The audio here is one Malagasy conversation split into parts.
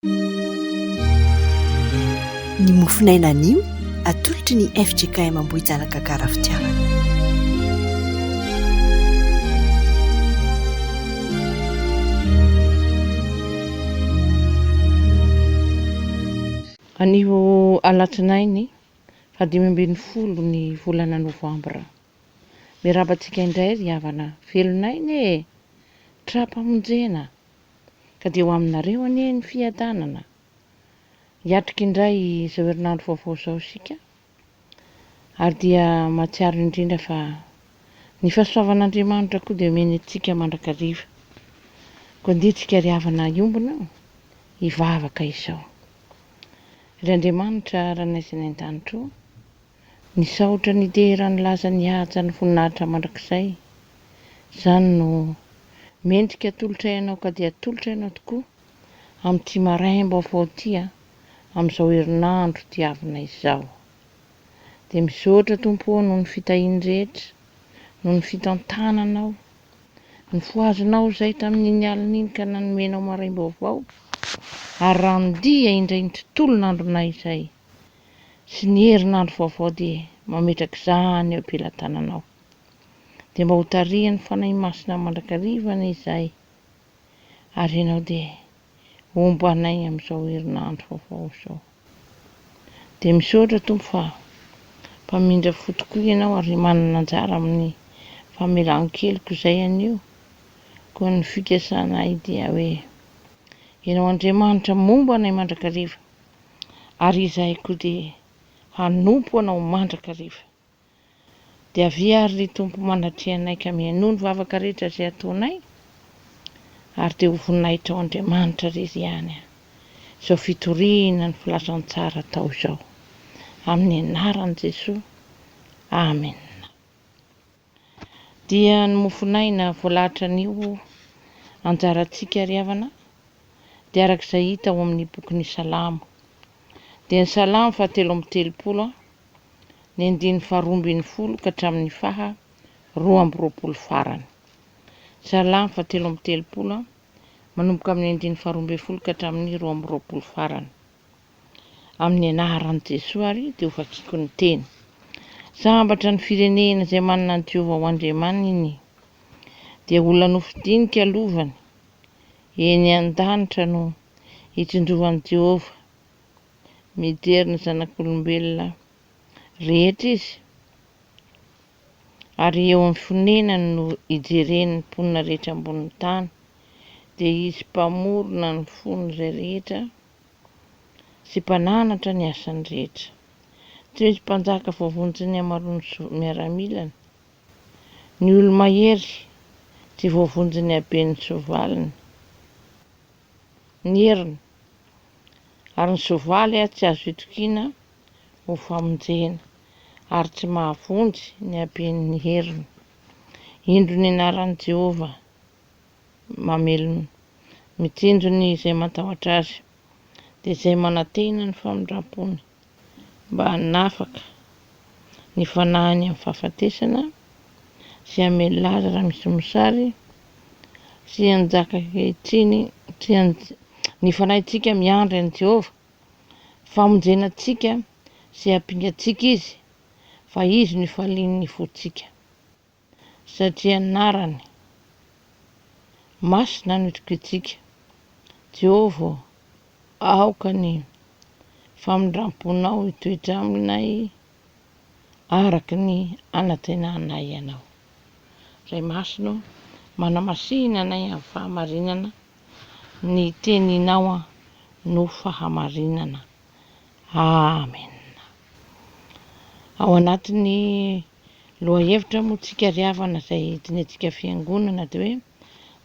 Ny mofinaina anio atolotry ny FJKM Ambohijanaka Karafitiavana. Anio alatsinainy 15 ny volana novambra. Mirabantsika indray ry havana velonainy trapamonjena ka dia ho aminareo anie ny fiadanana. Hiatrika indray izao herinandro vaovao izao isika ary dia mahatsiaro indrindra fa ny fahasoavan'Andriamanitra koa dia omeny antsika mandrakariva. Koa anditsika ry havana iombona hivavaka izao. Ry Andriamanitra ranaisany an-danitro, nisaotra ny dera ny laza ny haja ny voninahitra mandrakizay. Izany no mendrika atolotra ianao ka dia atolotra ianao tokoa amin'ity maraim-baovao tia amin'izao herinandro tiavina izao. Dia misaotra Tompo noho ny fitahiany rehetra, noho ny fitantananao, ny foazonao izay tamin'iny alina ka nanomenao maraim-baovao. Ary raha mindia indray ny tontolon'andronay izay sy ny herinandro vaovao dia mametraka izany eo am-pelantananao. Dia mba ho tarihany fanahy masina mandrakarivana izay ary ianao dia ombo anay amin'izao herinandro vaovao izao. Dia misaotra Tompo fa mpamindra fo tokoa ianao ary manana anjara amin'ny famelan-keliko izay anio. Koa ny fikasanay dia hoe ianao Andriamanitra momba anay mandrakariva ary izay koa dia hanompo anao mandrakariva. Dia avia ary Tompo manatrehanay ka mihaino ny vavaka rehetra izay ataonay ary dia ho voninahitra ao Andriamanitra rery ihany. Izao fitoriana ny filazantsara atao izao amin'ny anaran'i Jesosy. Amen. Dia ny mofinaina voalahatra anio anjarantsika ry havana dia arak'izay hita ao amin'ny bokin'ny Salamo. Dia ny Salamo 7:30 ny 2:12 ka hatramin'ny 2:20 farany. Salamo 7:30 manomboka amin'ny 2:12 ka hatramin'ny 2:20 farany. Amin'ny anaran'i Jesosy ary dia ho vakiako ny teny. Sambatra ny firenena izay manana ny Jehovah ho Andriamaniny dia olona nofidinika alovany. Eny an-danitra no hitsinjovan'i Jehovah. Mijery ny zanak'olombelona rehetra izy ary eo amin'ny fonenany no hijereny ny mponina rehetra ambonin'ny tany. Dia izy mpamorona ny fony izay rehetra sy mpananatra ny asany rehetra. Tsy misy mpanjaka voavonjy hamaroany miaramilany. Ny olo-mahery tsy voavonjy ny haben'ny soavaliny. Ny heriny ary ny soavaly tsy azo itokiana ho famonjena ary tsy mahavonjy ny haben'ny heriny. Indro ny anaran'i Jehovah mamelona mitsinjo ny izay matahotra azy dia izay manantena ny famindram-pony mba hanafaka ny fanahiny amin'ny fahafatesana sy hamelo azy raha misy mosary sy hanjaka kehitriny ny fanahintsika miandry an'i Jehovah, famonjenantsika sy hampingatsika izy fa izy ny falian'ny fontsika. Satria anarany masina no itokintsika. Jehovah aoka ny famindram-ponao hitoetra aminay araka ny anantenanay ianao. Ray masino manamasina anay amin'ny fahamarinana, ny teninao no fahamarinana. Amen. Ao anatin'ny lohahevitra moa tsika ry havana izay tiantsika fiangonana dia hoe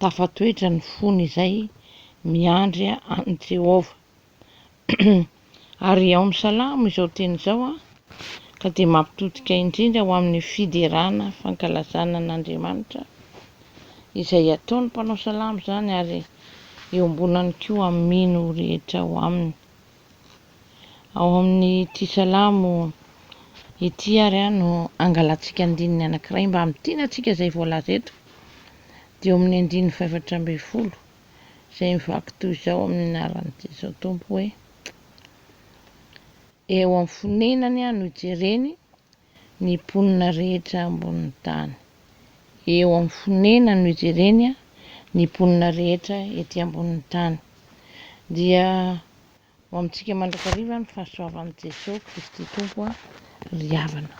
tafatoetra ny fony izay miandry an'i Jehovah. Ary ao amin'ny Salamo izao teny izao ka dia mampitodika indrindra ho amin'ny fiderana fankalazana an'Andriamanitra izay ataon'ny mpanao salamo izany ary eo ambonany koa amin'ny mino rehetra ho aminy. Ao amin'ny ity salamo ity ary no angalantsika andininy anankiray mba hampitiana antsika izay voalaza eto. Dia eo amin'ny 2:40 izay mivaky toy izao amin'ny anaran'ity zao tompo hoe eo amin'ny fonenany no ijereny ny mponina rehetra ambonin'ny tany. Eo amin'ny fonenany no ijereny ny mponina rehetra ety ambonin'ny tany. Dia ho amintsika mandrakariva ny fahasoavan'i Jesosy Kristy tompo ry havana.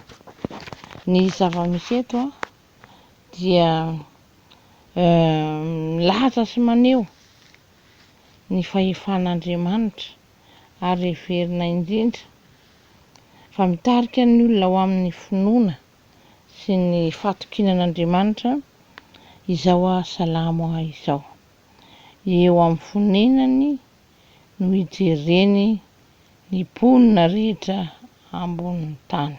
Ny zava-misy eto dia milaza sy maneho ny fahefan'Andriamanitra ary heverina indrindra fa mitarika ny olona ho amin'ny finoana sy ny fatokinan'Andriamanitra izao salamo izao. Eo amin'ny fonenany no ijereny ny mponina rehetra ambonin'ny tany.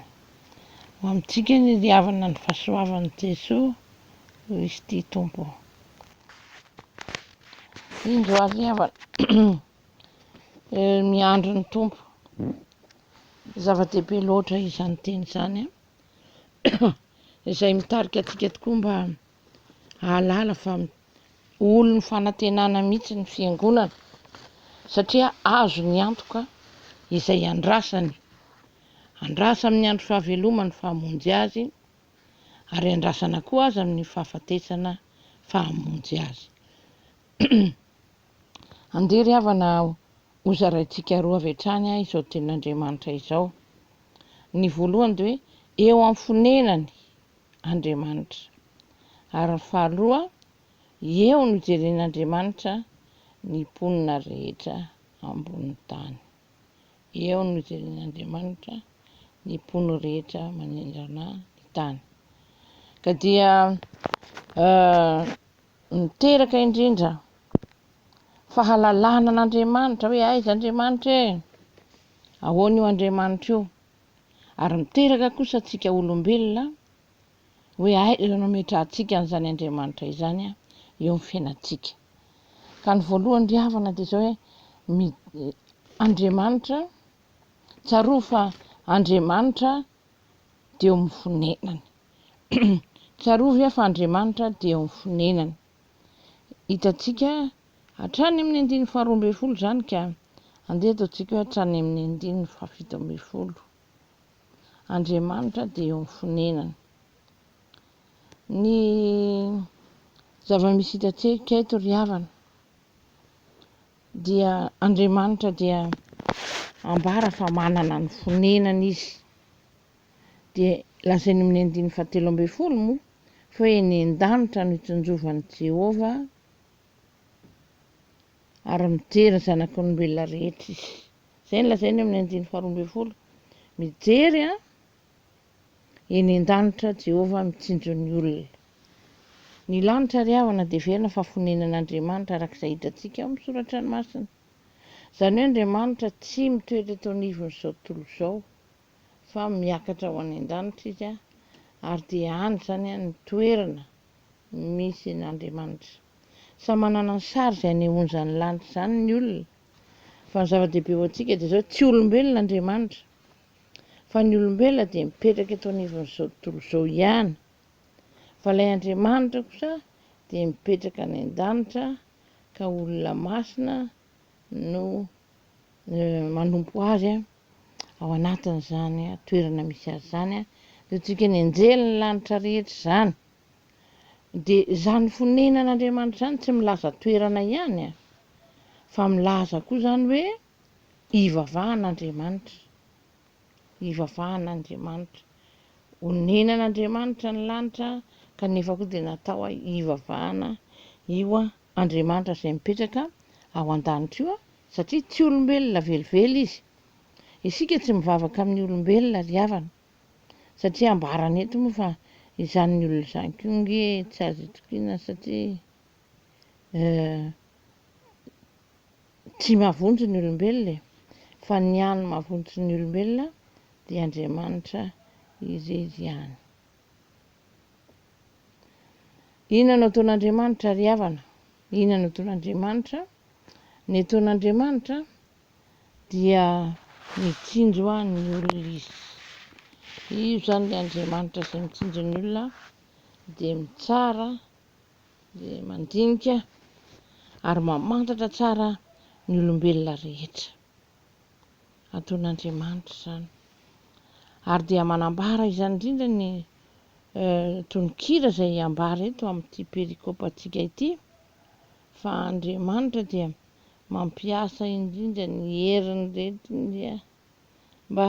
Ho amintsika ny ry havana ny fahasoavan'i Jesosy Kristy tompo. Indro ry havana miandro ny tompo. Zava-dehibe loatra izany teny izany izay mitarika antsika tokoa mba hahalala fa olo ny fanantenana mihitsy ny fiangonana satria azo ny antoka izay andrasany amin'ny andro fahavelomany fahamonjy azy ary andrasana koa azy amin'ny fahafatesana fahamonjy azy. Andeha ry havana hozaraintsika roa avy hatrany izao tenin'Andriamanitra izao. Ny voalohany dia hoe eo amin'ny fonenany Andriamanitra, ary ny faharoa eo no ijeren'Andriamanitra ny mponina rehetra ambonin'ny tany. Eo no ijeren'Andriamanitra ny mponina rehetra manendrana ny tany. Ka dia miteraka indrindra fahalalana an'Andriamanitra hoe aiza Andriamanitra ahoana io Andriamanitra io, ary miteraka kosa antsika olombelona hoe aiza no ametrahantsika an'izany Andriamanitra izany eo amin'ny fiainantsika. Ka ny voalohany ry havana dia izao hoe Andriamanitra tsaroa fa Andriamanitra dia eo amin'ny fonenany. Tsarovia fa Andriamanitra dia eo amin'ny fonenany. Hitantsika hatrany amin'ny 12 zany ka andeha ataontsika hoe hatrany amin'ny 17. Andriamanitra dia eo amin'ny fonenany. Ny zava-misy hitantsika eto ry havana dia Andriamanitra dia ambara fa manana ny fonenany izy. Dia lazainy amin'ny 17 moa fa hoe eny an-danitra no itsinjovan'i Jehova ary mijery zanak'olombelona rehetra izy. Izay no lazainy amin'ny 12. Mijery eny an-danitra Jehova mitsinjo ny olona. Ny lanitra ry havana dia verina fa fonenan'Andriamanitra arak'izay hitantsika amin'ny soratra ny masina. Izany hoe Andriamanitra tsy mitoetra eto anivon'izao tontolo izao fa miakatra ho any an-danitra izy ary dia any zany ny toerana misy n'Andriamanitra. Samy manana ny sary izay anehoany izany lanitra izany ny olona. Fa ny zava-dehibe ho antsika dia izao tsy olombelona Andriamanitra fa ny olombelona dia mipetraka eto anivon'izao tontolo izao ihany. Fa ilay Andriamanitra kosa dia mipetraka any an-danitra ka olona masina no manompo azy ao anatin'izany toerana misy azy zany. Dia tsika ny anjely ny lanitra rehetra izany. Dia izany fonenan'Andriamanitra izany tsy milaza toerana ihany fa milaza koa izany hoe ivavahan'Andriamanitra. Ivavahan'Andriamanitra. Honenan'Andriamanitra ny lanitra kanefa koa dia natao ivavahana io Andriamanitra izay mipetraka ao an-danitra io satria tsy olombelona velively izy. Isika tsy mivavaka amin'ny olombelona ry havana satria ambarany eto moa fa izany ny olona izany koa nge tsy azo itokiana satria tsy mahavonjy ny olombelona fa ny ihany mahavonjy ny olombelona dia Andriamanitra izy ihany. Inona no ataon'Andriamanitra ry havana? Inona no ataon'Andriamanitra? Ny ataon'Andriamanitra dia mitsinjo ny olona izy. Io zany ny Andriamanitra izay mitsinjo ny olona dia mitsara dia mandinika ary mamantatra tsara ny olombelona rehetra. Ataon'Andriamanitra izany. Ary dia manambara izany indrindra ny tononkira izay ambara eto amin'ity perikôpantsika ity, fa Andriamanitra dia mampiasa indrindra ny heriny rehetra dia mba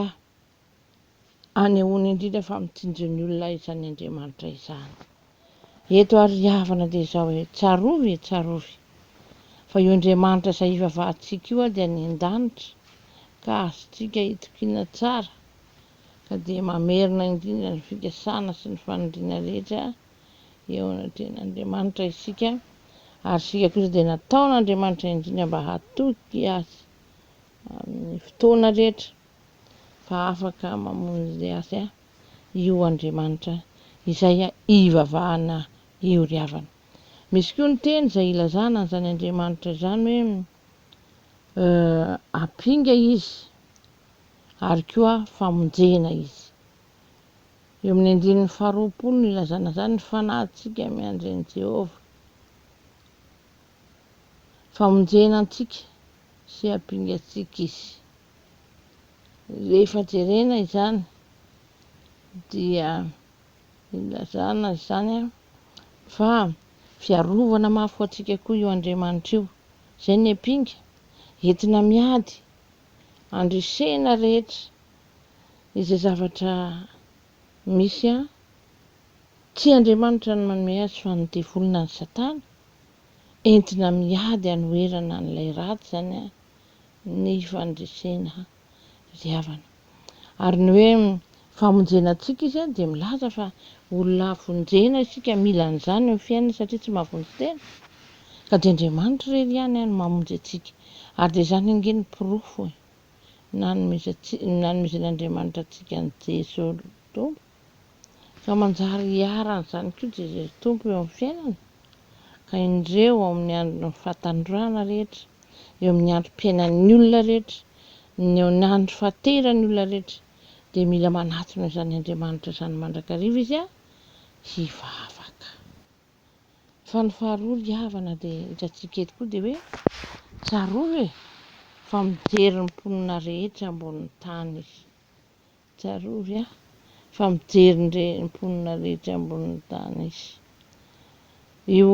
hanehoany indrindra fa mitindry ny olona izany Andriamanitra izany. Eto ary havana dia izao hoe tsarovy tsarovy, fa io Andriamanitra izay ivavahantsika io dia ny an-danitra ka azontsika hitokiana tsara, ka dia mamerina indrindra ny fikasana sy ny fanindriana rehetra eo anatin'Andriamanitra isika, ary isika kosa dia nataon'Andriamanitra indrindra mba hatoky azy amin'ny fotoana rehetra, fa afaka mamonjy azy io Andriamanitra izay ivavahana io ry havana. Misy koa ny teny izay ilazana an'izany Andriamanitra izany hoe hampinga izy ary koa famonjena izy. Eo amin'ny 20 no ilazana izany ny fanahintsika miandry an'i Jehova, famonjena antsika sy hampingantsika izy. Rehefa jerena izany dia ilazana izany fa fiarovana mafy ho antsika koa io Andriamanitra io, izay ny hampinga entina miady andresena rehetra izay zavatra misy tsy Andriamanitra no manome azy fa ny devolina ny Satana, entina miady hanoherana an'ilay ratsy izany ny fandresena ry havana. Ary ny hoe famonjena antsika izy dia milaza fa olona vonjena isika, mila an'izany eo amin'ny fiainana satria tsy mahavonjy tena, ka dia Andriamanitra irery ihany no mamonjy antsika. Ary dia izany ange ny pirofo nanomezan'Andriamanitra antsika ny Jesosy Tompo, ka manjary hiarana izany koa Jesosy Tompo eo amin'ny fiainana, ka indreo ao amin'ny andro fahatandroana rehetra, eo amin'ny androm-piainan'ny olona rehetra, eo amin'ny andro fahateran'ny olona rehetra, dia mila manatona izany Andriamanitra izany mandrakariva izy hivavaka. Fa ny faharoa ry havana dia hitantsika eto koa dia hoe tsarovy fa mijery ny mponina rehetra ambonin'ny tany izy. Tsarovy fa mijery ny mponina rehetra ambonin'ny tany izy. Io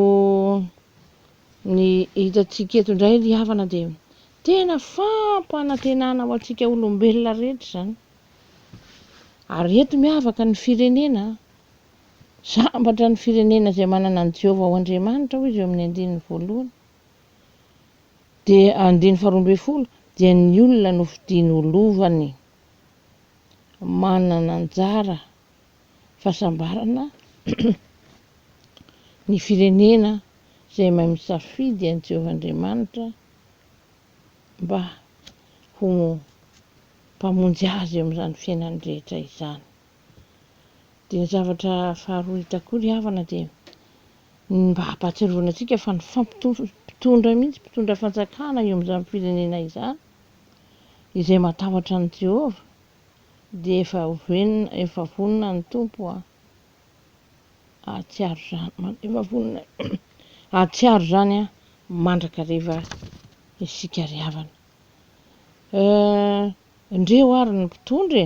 ny hitantsika eto indray ry havana dia tena fampanantenana ho antsika olombelona rehetra izany. Ary eto miavaka ny firenena, sambatra ny firenena izay manana an'i Jehova ho Andriamanitra hoy izy eo amin'ny 1:1, dia 12 dia ny olona novidiany ho lovany, manana anjara fahasambarana ny firenena izay mahay misafidy an'i Jehova Andriamanitra mba ho mpamonjy azy eo amin'izany fiainany rehetra izany. Dia ny zavatra faharoa hitako ry havana dia mba hampatsiarovana antsika fa ny mpitondra mihitsy, mpitondra fanjakana eo amin'izany firenena izany, izay matahotra an'i Jehova, dia efa vonona ny Tompo hatsiaro izany, efa vonona hatsiaro izany mandrakariva isika ry havana. Indreo ary ny mpitondra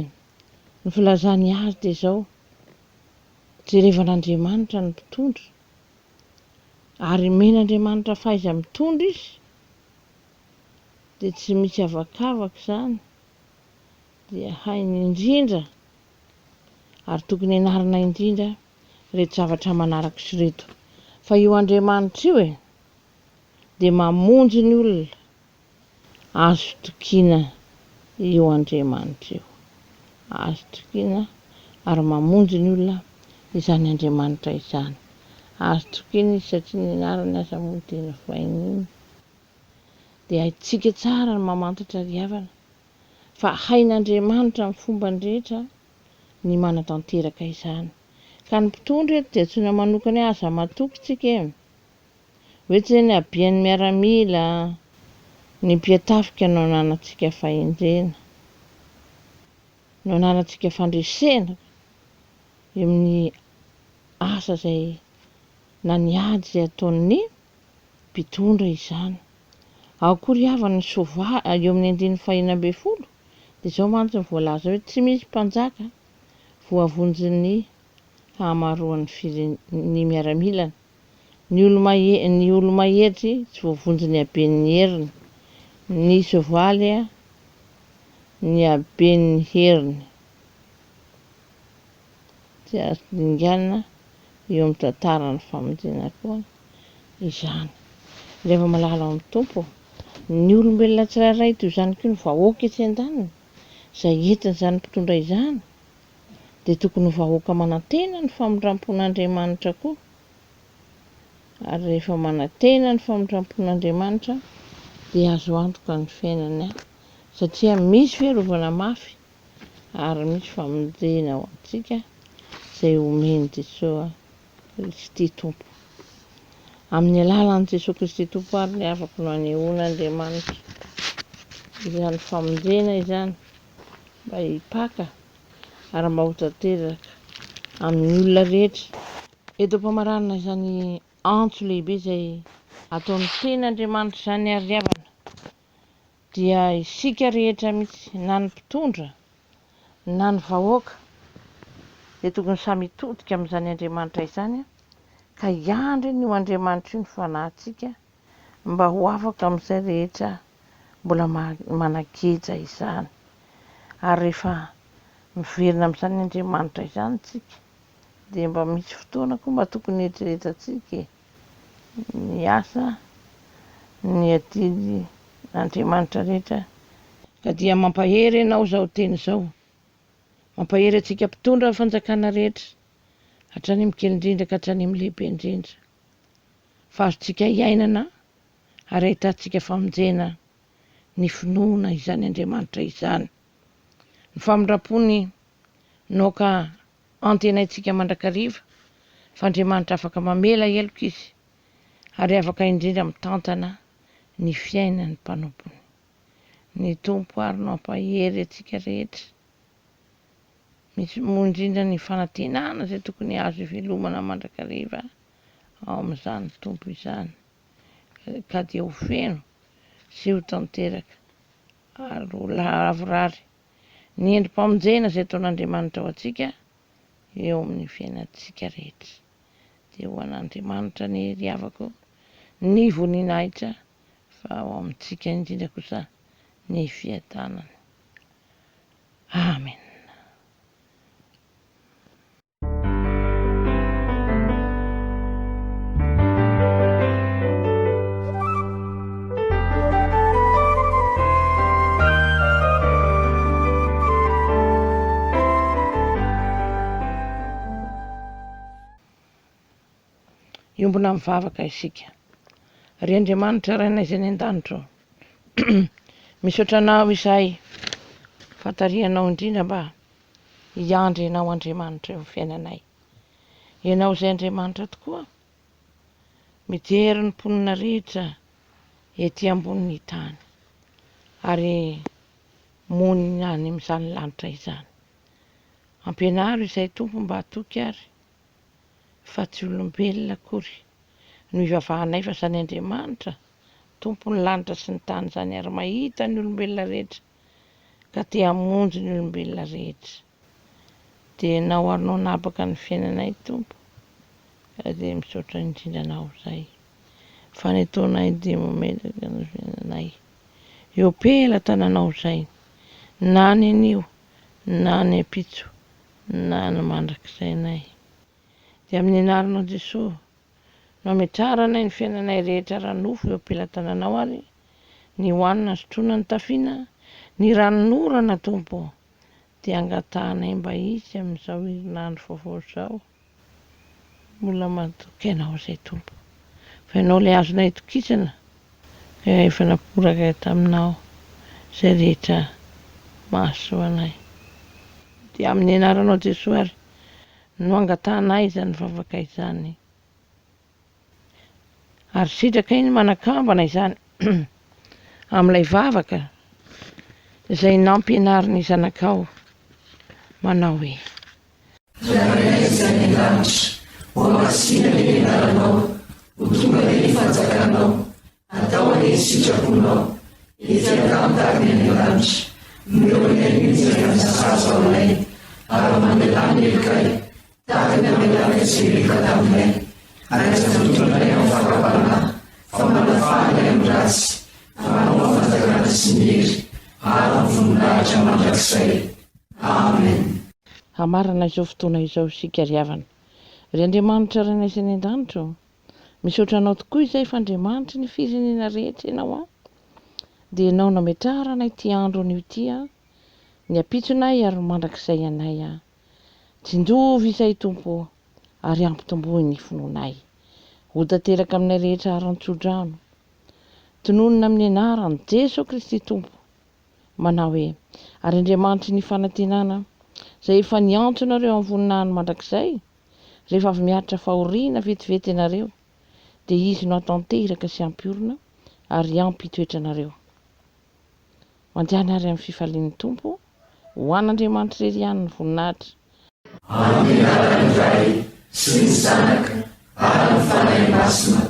ny filazany azy dia izao, jerevan'Andriamanitra ny mpitondra, ary men'Andriamanitra fahaiza mitondra izy, dia tsy misy avakavaka izany, dia hainy indrindra, ary tokony hianarana indrindra reto zavatra manaraka sy reto. Fa io Andriamanitra io dia mamonjy ny olona, azo tokiana io Andriamanitra io, azo tokiana ary mamonjy ny olona izany Andriamanitra izany. Azo tokiana izy satria ny anarany aza moa dia vainy iny. Dia haintsika tsara ny mamantatra ry havana fa hain'Andriamanitra amin'ny fombany rehetra ny manatanteraka izany. Ka ny mpitondra eto dia antsoina manokana hoe aza matoky tsika hoe tsy ny abian'ny miaramila, ny mpiatafika no ananantsika fahendrena, no ananantsika fandresena eo amin'ny asa izay na ny ady izay ataon'ny mpitondra izany. Ao koa ry havana ny soavaly eo amin'ny 15 dia izao mantsy ny voalaza hoe tsy misy mpanjaka voavonjy hamaroan'ny ny miaramilana. Ny olo-mahery tsy voavonjy ny haben'ny heriny, ny soavaly ny haben'ny heriny. Tsy azo dinganina eo amin'ny tantaran'ny famonjena koa izany. Rehefa malala amin'ny tompo, ny olombelona tsirairay toy izany koa ny vahoaka etsy an-daniny izay entin'izany mpitondra izany dia tokony ho vahoaka manantena ny famondram-pon'Andriamanitra koa. Ary rehefa manantena ny famondram-pon'Andriamanitra dia azo antoka ny fiainany satria misy fiarovana mafy ary misy famonjena ho antsika izay omeny Jesosy Kristy Tompo. Amin'ny alalan'i Jesosy Kristy Tompo ary ny afaka no hanehoan'Andriamanitra izany famonjena izany mba hipaka ary mba ho tanteraka amin'ny olona rehetra. Eto am-pamaranana izany antso lehibe izay ataon'ny ten'Andriamanitra izany ary havana dia isika rehetra mitsy na ny mpitondra na ny vahoaka dia tokony samy hitodika amin'izany Andriamanitra izany ka hiandry io Andriamanitra io ny fanahintsika mba ho afaka amin'izay rehetra mbola manageja izany. Ary rehefa miverina amin'izany Andriamanitra izany tsika dia mba misy fotoana koa mba tokony hieritreretatsika ny asa ny adidy Andriamanitra rehetra ka dia mampahery ianao izao teny izao, mampahery antsika mpitondra ny fanjakana rehetra hatrany amin'ny kely indrindra ka hatrany amin'ny lehibe indrindra fa azontsika hiainana ary ahitantsika famonjena ny finoana izany Andriamanitra izany. Ny famondram-pony naoka antenaintsika mandrakariva fa Andriamanitra afaka mamela heloka izy ary afaka indrindra mitantana ny fiainan'ny mpanompony. Ny tompo ary no ampahery antsika rehetra, misy moa indrindra ny fanantenana izay tokony azo ivelomana mandrakariva ao amin'izany tompo izany ka dia ho feno sy ho tanteraka ary ho lavorary ny endrim-pamonjena izay ataon'Andriamanitra ho antsika eo amin'ny fiainantsika rehetra. Dia ho an'Andriamanitra ny hery havako ny voninahitra fa ao amintsika indrindra kosa ny fiadanana. Amen. Iombona mivavaka isika. Ry Andriamanitra rainay izay ny an-danitra misaotra anao izay fatarianao indrindra mba hiandry ianao Andriamanitra eo amin'ny fiainanay. Ianao izay Andriamanitra tokoa mijery ny mponina rehetra ety ambonin'ny tany ary monina any amin'izany lanitra izany. Ampianaro izay tompo mba hatoky ary fa tsy olombelona akory no ivavahanay fa izany Andriamanitra tompo ny lanitra sy ny tany izany ary mahita ny olombelona rehetra ka te hamonjy ny olombelona rehetra. Dia ianao ary no hanapaka ny fiainanay tompo ka dia misaotra indrindra anao izay fa ny ataonay dia mametaka ny fiainanay eo pela tananao izay na ny anio na ny ampitso na ny mandrakisainay. Dia amin'ny anaranao Jesosy no ametraranay ny fiainanay rehetra ranofo eo am-pelantananao ary ny hohanina sotroina ny tafiana ny ranorana tompo dia angatahanay mba izy amin'izao herinandro vaovao izao. Mbola mahatoky ianao izay tompo fa ianao ilay azonay tokisana ka efa naporaka taminao izay rehetra mahasoa anay. Dia amin'ny anaranao Jesosy ary no angatahanay izany vavaka izany ary sitraka iny manakambana izany amin'ilay vavaka izay nampianariny zanakao manao hoe Raha izany lanitra ho amasina ny anaranao ho tonga ny fanjakanao atao any sitraponao etsaka mitany any lanitra mioanyaninjynasazo aminay ary mandelany elokay tahaka ny amelaka sy reka taminay aryazatotranay amin'ny fakapana fa manafahany amin'ny ratsy manao fanjakana sy ny hery ary amin'ny voninahitra mandrakizay. Amen. Hamarana izao fotoana izao isika riavana. Ry Andriamanitra rainay sy ny an-danitra misaotra anao tokoa izay fa Andriamanitra ny firenena rehetra ianao dia ianao nametraranay ty andro an'io ty ny apitsonay ary mandrakizay anay tsinjovy izay Tompo ary ampitombohy ny finoanay ho tanteraka aminay rehetra aran-tsodrano tononona amin'ny anarany Jesosy Kristy Tompo manao hoe ary Andriamanitra ny fanantenana izay efa niantsonareo amin'ny voninahiny mandrakizay rehefa avy miaritra fahoriana vetivety ianareo dia izy no atanteraka sy ampiorina ary ampitoetra anareo. Mandehana ary amin'ny fifalian'ny Tompo ho an'Andriamanitra irery ihany ny voninahitra. Amin'ny anarany Ray sy ny Zanaka ary ny Fanahy Masina.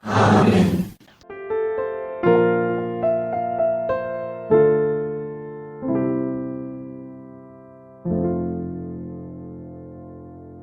Amen.